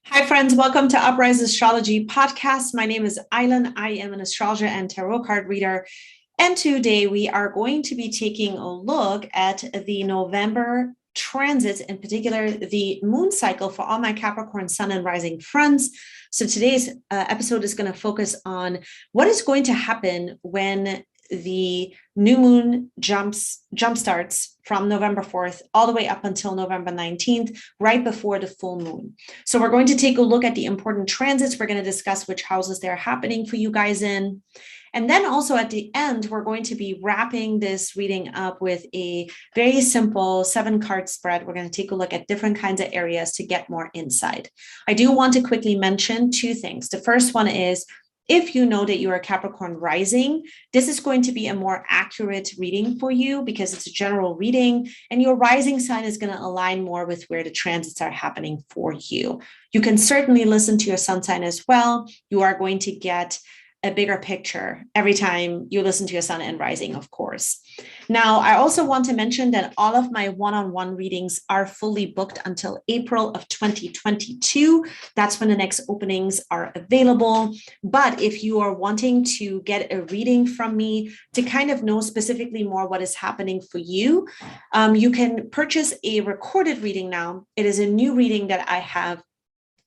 Hi, friends. Welcome to Uprise Astrology Podcast. My name is Islan. I am an astrologer and tarot card reader. And today we are going to be taking a look at the November transits, in particular, the moon cycle for all my Capricorn sun and rising friends. So today's episode is going to focus on what is going to happen when the new moon jump starts from November 4th all the way up until November 19th, right before the full moon. So we're going to take a look at the important transits. We're going to discuss which houses they're happening for you guys in. And then also at the end, we're going to be wrapping this reading up with a very simple 7-card spread. We're going to take a look at different kinds of areas to get more insight. I do want to quickly mention two things. The first one is, if you know that you're a Capricorn rising, this is going to be a more accurate reading for you because it's a general reading and your rising sign is going to align more with where the transits are happening for you. You can certainly listen to your sun sign as well. You are going to get a bigger picture every time you listen to your sun and rising, of course. Now, I also want to mention that all of my one-on-one readings are fully booked until April of 2022. That's when the next openings are available. But if you are wanting to get a reading from me to kind of know specifically more what is happening for you, you can purchase a recorded reading now. It is a new reading that I have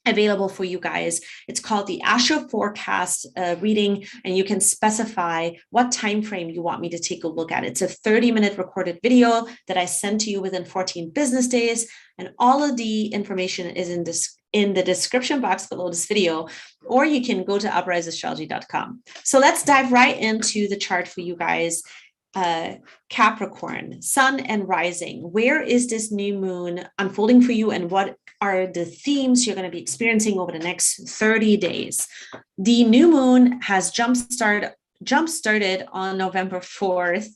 available for you guys. It's called the Astro forecast reading, and you can specify what time frame you want me to take a look at. It's a 30-minute recorded video that I send to you within 14 business days, and all of the information is in the description box below this video, or you can go to upriseastrology.com. So let's dive right into the chart for you guys. Capricorn, sun and rising. Where is this new moon unfolding for you, and what are the themes you're going to be experiencing over the next 30 days? The new moon has jump started on November 4th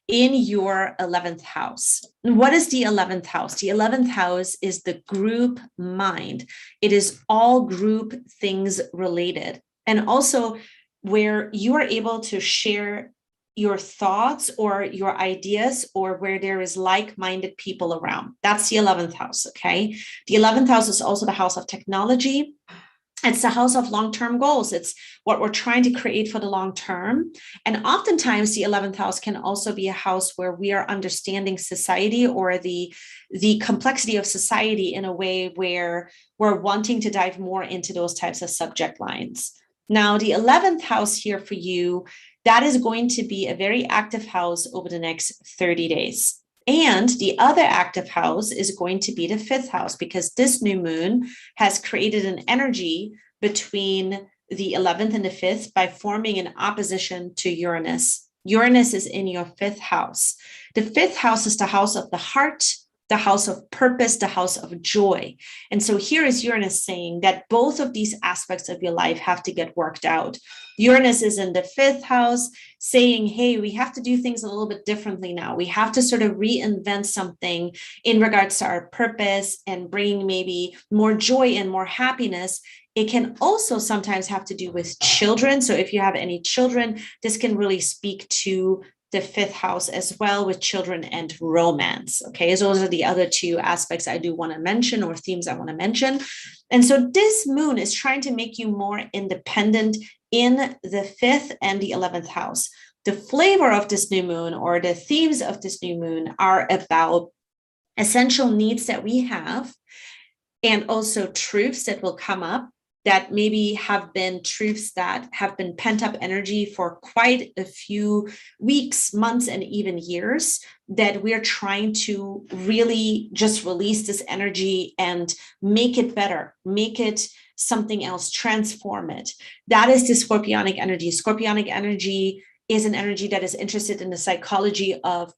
in your 11th house. What is the 11th house? The 11th house is the group mind. It is all group things related, and also where you are able to share your thoughts or your ideas, or where there is like-minded people around. That's the 11th house, okay? The 11th house is also the house of technology. It's the house of long-term goals. It's what we're trying to create for the long term. And oftentimes the 11th house can also be a house where we are understanding society or the complexity of society in a way where we're wanting to dive more into those types of subject lines. Now, the 11th house here for you, that is going to be a very active house over the next 30 days. And the other active house is going to be the 5th house, because this new moon has created an energy between the 11th and the 5th by forming an opposition to Uranus. Uranus is in your 5th house. The 5th house is the house of the heart, the house of purpose, the house of joy. And so here is Uranus saying that both of these aspects of your life have to get worked out. Uranus is in the 5th house saying, hey, we have to do things a little bit differently now. We have to sort of reinvent something in regards to our purpose and bringing maybe more joy and more happiness. It can also sometimes have to do with children. So if you have any children, this can really speak to the 5th house as well, with children and romance. Okay, so those are the other two aspects I do want to mention, or themes I want to mention. And so this moon is trying to make you more independent in the 5th and the 11th house. The flavor of this new moon, or the themes of this new moon, are about essential needs that we have, and also truths that will come up that maybe have been truths that have been pent up energy for quite a few weeks, months, and even years, that we're trying to really just release this energy and make it better, make it something else, transform it. That is the Scorpionic energy. Scorpionic energy is an energy that is interested in the psychology of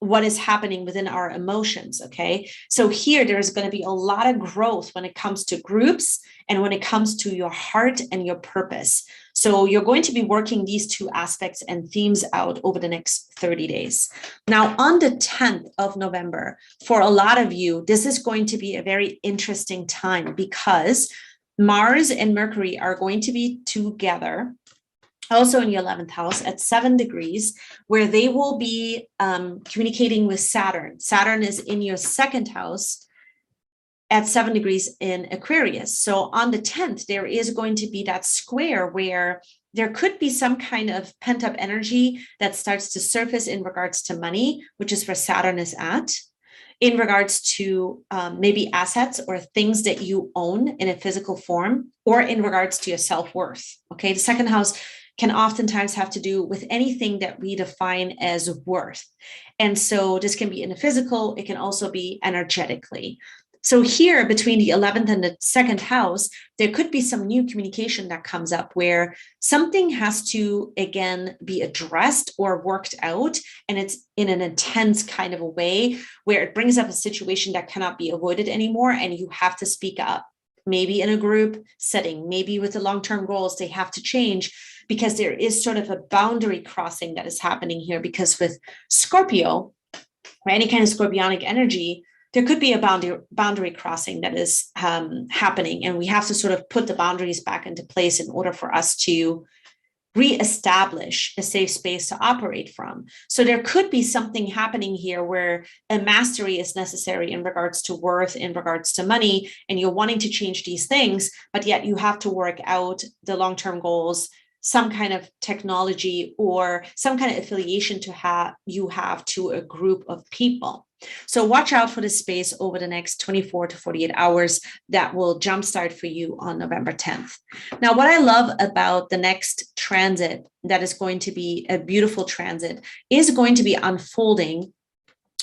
what is happening within our emotions, okay? So here, there's going to be a lot of growth when it comes to groups and when it comes to your heart and your purpose. So you're going to be working these two aspects and themes out over the next 30 days. Now, on the 10th of November, for a lot of you, this is going to be a very interesting time, because Mars and Mercury are going to be together also in your 11th house at 7 degrees, where they will be communicating with Saturn. Saturn is in your 2nd house, at 7 degrees in Aquarius. So on the 10th, there is going to be that square where there could be some kind of pent up energy that starts to surface in regards to money, which is where Saturn is at, in regards to maybe assets or things that you own in a physical form, or in regards to your self-worth. Okay, the second house can oftentimes have to do with anything that we define as worth. And so this can be in the physical, it can also be energetically. So here between the 11th and the second house, there could be some new communication that comes up where something has to, again, be addressed or worked out. And it's in an intense kind of a way where it brings up a situation that cannot be avoided anymore. And you have to speak up, maybe in a group setting, maybe with the long-term goals, they have to change because there is sort of a boundary crossing that is happening here. Because with Scorpio or any kind of scorpionic energy, there could be a boundary crossing that is happening. And we have to sort of put the boundaries back into place in order for us to reestablish a safe space to operate from. So there could be something happening here where a mastery is necessary in regards to worth, in regards to money, and you're wanting to change these things, but yet you have to work out the long-term goals, some kind of technology or some kind of affiliation you have to a group of people. So watch out for this space over the next 24 to 48 hours that will jumpstart for you on November 10th. Now, what I love about the next transit that is going to be a beautiful transit is going to be unfolding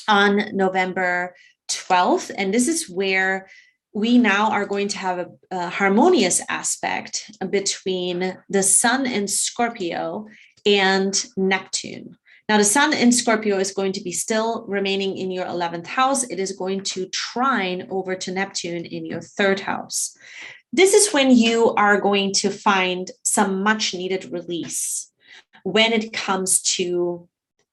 on November 12th. And this is where we now are going to have a harmonious aspect between the Sun in Scorpio and Neptune. Now, the Sun in Scorpio is going to be still remaining in your 11th house. It is going to trine over to Neptune in your 3rd house. This is when you are going to find some much needed release when it comes to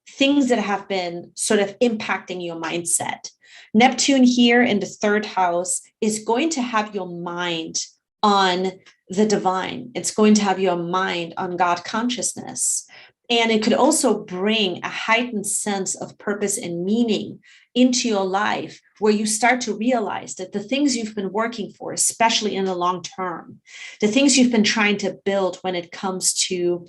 things that have been sort of impacting your mindset. Neptune here in the 3rd house is going to have your mind on the divine. It's going to have your mind on God consciousness. And it could also bring a heightened sense of purpose and meaning into your life, where you start to realize that the things you've been working for, especially in the long term, the things you've been trying to build when it comes to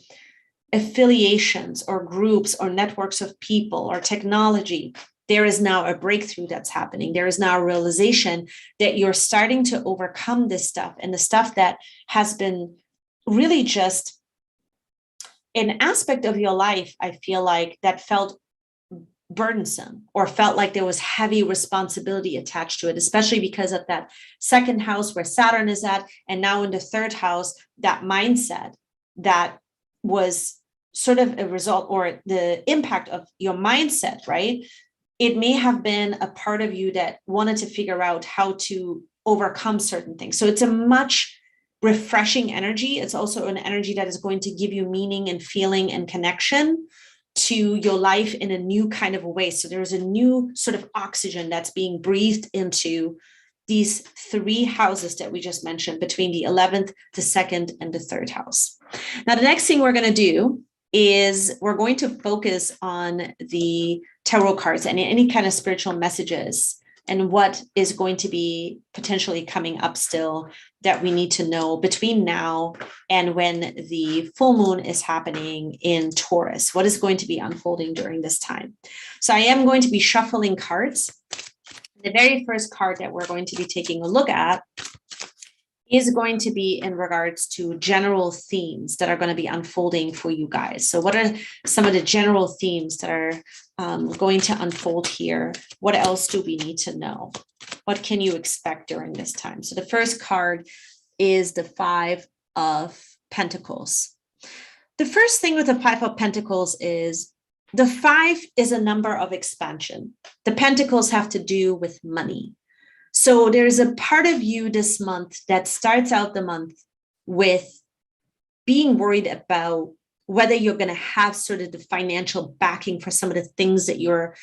affiliations or groups or networks of people or technology, there is now a breakthrough that's happening. There is now a realization that you're starting to overcome this stuff, and the stuff that has been really just an aspect of your life, I feel like, that felt burdensome or felt like there was heavy responsibility attached to it, especially because of that 2nd house where Saturn is at, and now in the 3rd house, that mindset that was sort of a result or the impact of your mindset, right? It may have been a part of you that wanted to figure out how to overcome certain things. So it's a much refreshing energy. It's also an energy that is going to give you meaning and feeling and connection to your life in a new kind of a way. So there's a new sort of oxygen that's being breathed into these 3 houses that we just mentioned, between the 11th, the 2nd, and the 3rd house. Now, the next thing we're going to do is we're going to focus on the tarot cards and any kind of spiritual messages and what is going to be potentially coming up still that we need to know between now and when the full moon is happening in Taurus. What is going to be unfolding during this time? So I am going to be shuffling cards. The very first card that we're going to be taking a look at is going to be in regards to general themes that are going to be unfolding for you guys. So what are some of the general themes that are going to unfold here? What else do we need to know? What can you expect during this time? So the first card is the 5 of Pentacles. The first thing with the 5 of Pentacles is the 5 is a number of expansion. The Pentacles have to do with money. So there's a part of you this month that starts out the month with being worried about whether you're going to have sort of the financial backing for some of the things that you're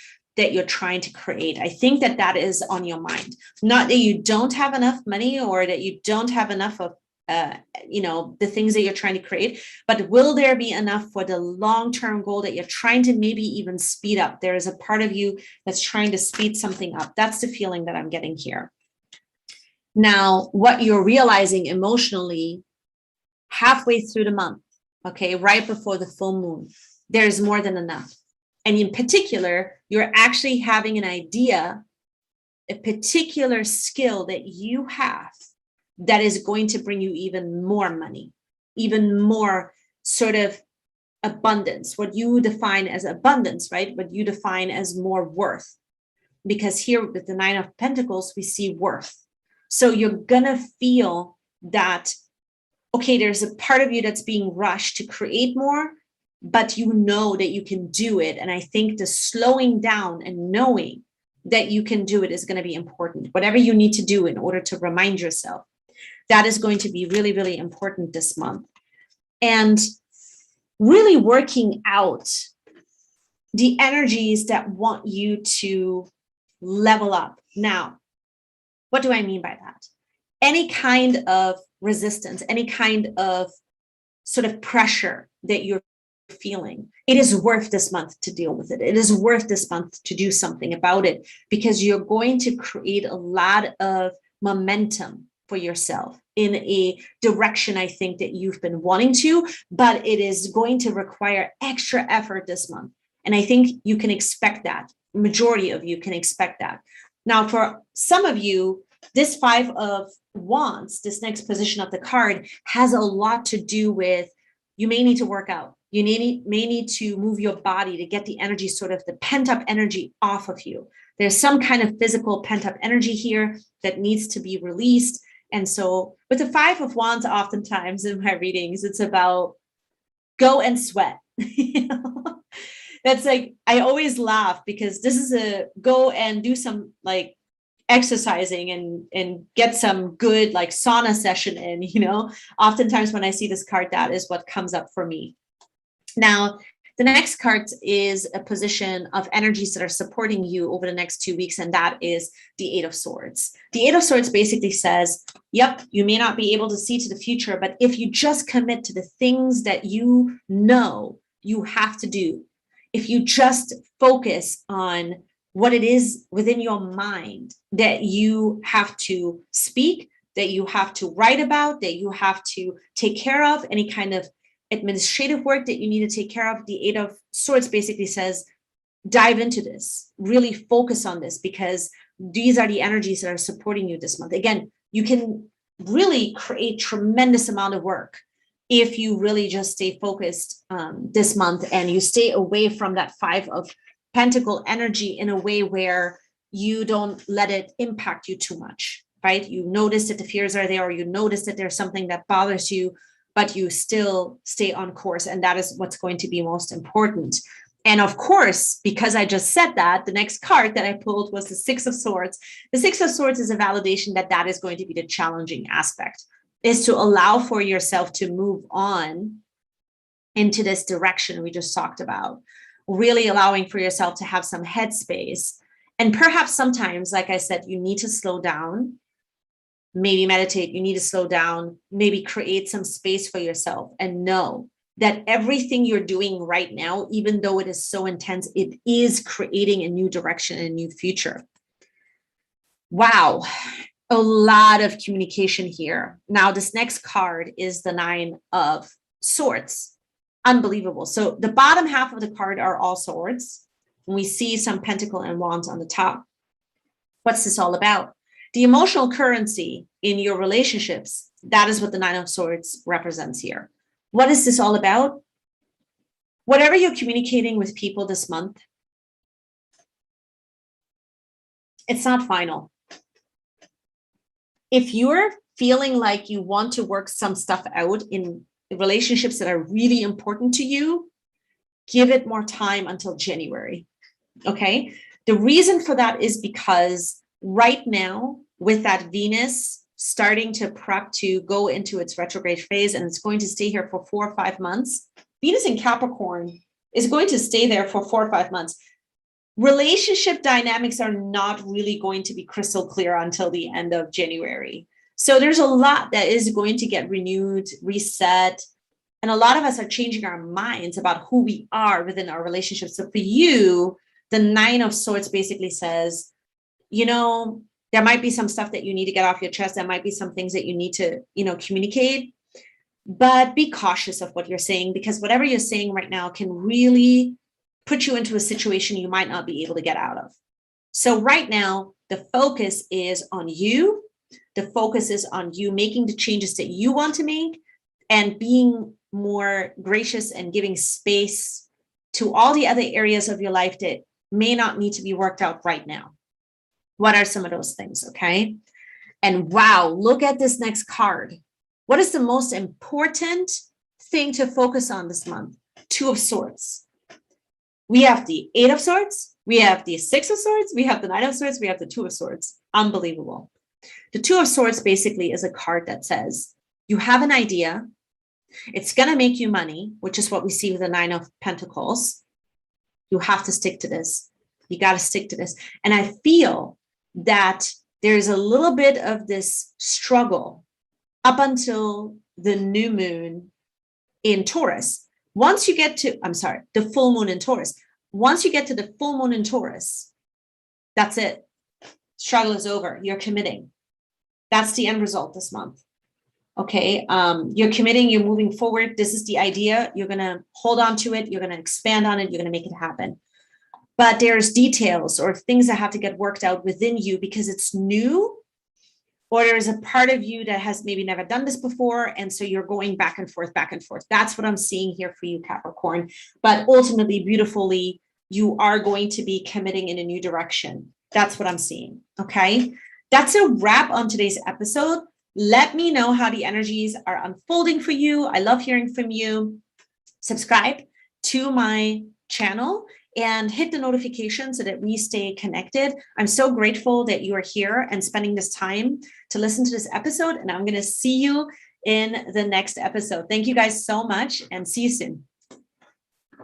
trying to create. I think that is on your mind. Not that you don't have enough money or that you don't have enough of the things that you're trying to create, but will there be enough for the long-term goal that you're trying to maybe even speed up? There is a part of you that's trying to speed something up. That's the feeling that I'm getting here. Now, what you're realizing emotionally halfway through the month, okay, right before the full moon, there's more than enough. And in particular, you're actually having an idea, a particular skill that you have that is going to bring you even more money, even more sort of abundance, what you define as abundance, right? What you define as more worth. Because here with the Nine of Pentacles, we see worth. So you're gonna feel that, okay, there's a part of you that's being rushed to create more, but you know that you can do it. And I think the slowing down and knowing that you can do it is going to be important. Whatever you need to do in order to remind yourself, that is going to be really, really important this month. And really working out the energies that want you to level up. Now, what do I mean by that? Any kind of resistance, any kind of sort of pressure that you're feeling, it is worth this month to deal with it. It is worth this month to do something about it, because you're going to create a lot of momentum for yourself in a direction I think that you've been wanting to, but it is going to require extra effort this month. And I think you can expect that. Majority of you can expect that. Now, for some of you, this Five of Wands, this next position of the card, has a lot to do with, you may need to work out. You may need to move your body to get the energy, sort of the pent up energy off of you. There's some kind of physical pent up energy here that needs to be released. And so with the Five of Wands, oftentimes in my readings, it's about go and sweat. That's like, I always laugh because this is a go and do some like exercising and get some good like sauna session in, oftentimes when I see this card, that is what comes up for me. Now, the next card is a position of energies that are supporting you over the next 2 weeks, and that is the Eight of Swords. The Eight of Swords basically says, yep, you may not be able to see to the future, but if you just commit to the things that you know you have to do, if you just focus on what it is within your mind that you have to speak, that you have to write about, that you have to take care of, any kind of administrative work that you need to take care of, the Eight of Swords basically says, dive into this, really focus on this, because these are the energies that are supporting you this month. Again, you can really create tremendous amount of work if you really just stay focused this month and you stay away from that Five of Pentacle energy in a way where you don't let it impact you too much, right? You notice that the fears are there, or you notice that there's something that bothers you, but you still stay on course. And that is what's going to be most important. And of course, because I just said that, the next card that I pulled was the Six of Swords. The Six of Swords is a validation that that is going to be the challenging aspect, is to allow for yourself to move on into this direction we just talked about, really allowing for yourself to have some headspace. And perhaps sometimes, like I said, you need to slow down, maybe meditate, you need to slow down, maybe create some space for yourself and know that everything you're doing right now, even though it is so intense, it is creating a new direction, a new future. Wow, a lot of communication here. Now, this next card is the Nine of Swords. Unbelievable. So the bottom half of the card are all swords. And we see some pentacle and wands on the top. What's this all about? The emotional currency in your relationships, that is what the Nine of Swords represents here. What is this all about? Whatever you're communicating with people this month, it's not final. If you're feeling like you want to work some stuff out in relationships that are really important to you, give it more time until January. Okay. The reason for that is because right now, with that Venus starting to prep to go into its retrograde phase, and it's going to stay here for 4 or 5 months, Venus in Capricorn is going to stay there for 4 or 5 months. Relationship dynamics are not really going to be crystal clear until the end of January. So there's a lot that is going to get renewed, reset. And a lot of us are changing our minds about who we are within our relationships. So for you, the Nine of Swords basically says, There might be some stuff that you need to get off your chest. There might be some things that you need to, communicate, but be cautious of what you're saying, because whatever you're saying right now can really put you into a situation you might not be able to get out of. So right now, the focus is on you. The focus is on you making the changes that you want to make and being more gracious and giving space to all the other areas of your life that may not need to be worked out right now. What are some of those things? Okay. And wow, look at this next card. What is the most important thing to focus on this month? Two of Swords. We have the Eight of Swords. We have the Six of Swords. We have the Nine of Swords. We have the Two of Swords. Unbelievable. The Two of Swords basically is a card that says you have an idea. It's going to make you money, which is what we see with the Nine of Pentacles. You have to stick to this. You got to stick to this. And I feel that there's a little bit of this struggle up until the new moon in Taurus. Once you get to, the full moon in Taurus. Once you get to the full moon in Taurus, that's it. Struggle is over. You're committing. That's the end result this month. Okay. You're committing, you're moving forward. This is the idea. You're going to hold on to it. You're going to expand on it. You're going to make it happen. But there's details or things that have to get worked out within you because it's new, or there's a part of you that has maybe never done this before. And so you're going back and forth, back and forth. That's what I'm seeing here for you, Capricorn. But ultimately, beautifully, you are going to be committing in a new direction. That's what I'm seeing. Okay. That's a wrap on today's episode. Let me know how the energies are unfolding for you. I love hearing from you. Subscribe to my channel and hit the notification so that we stay connected. I'm so grateful that you are here and spending this time to listen to this episode. And I'm going to see you in the next episode. Thank you guys so much and see you soon.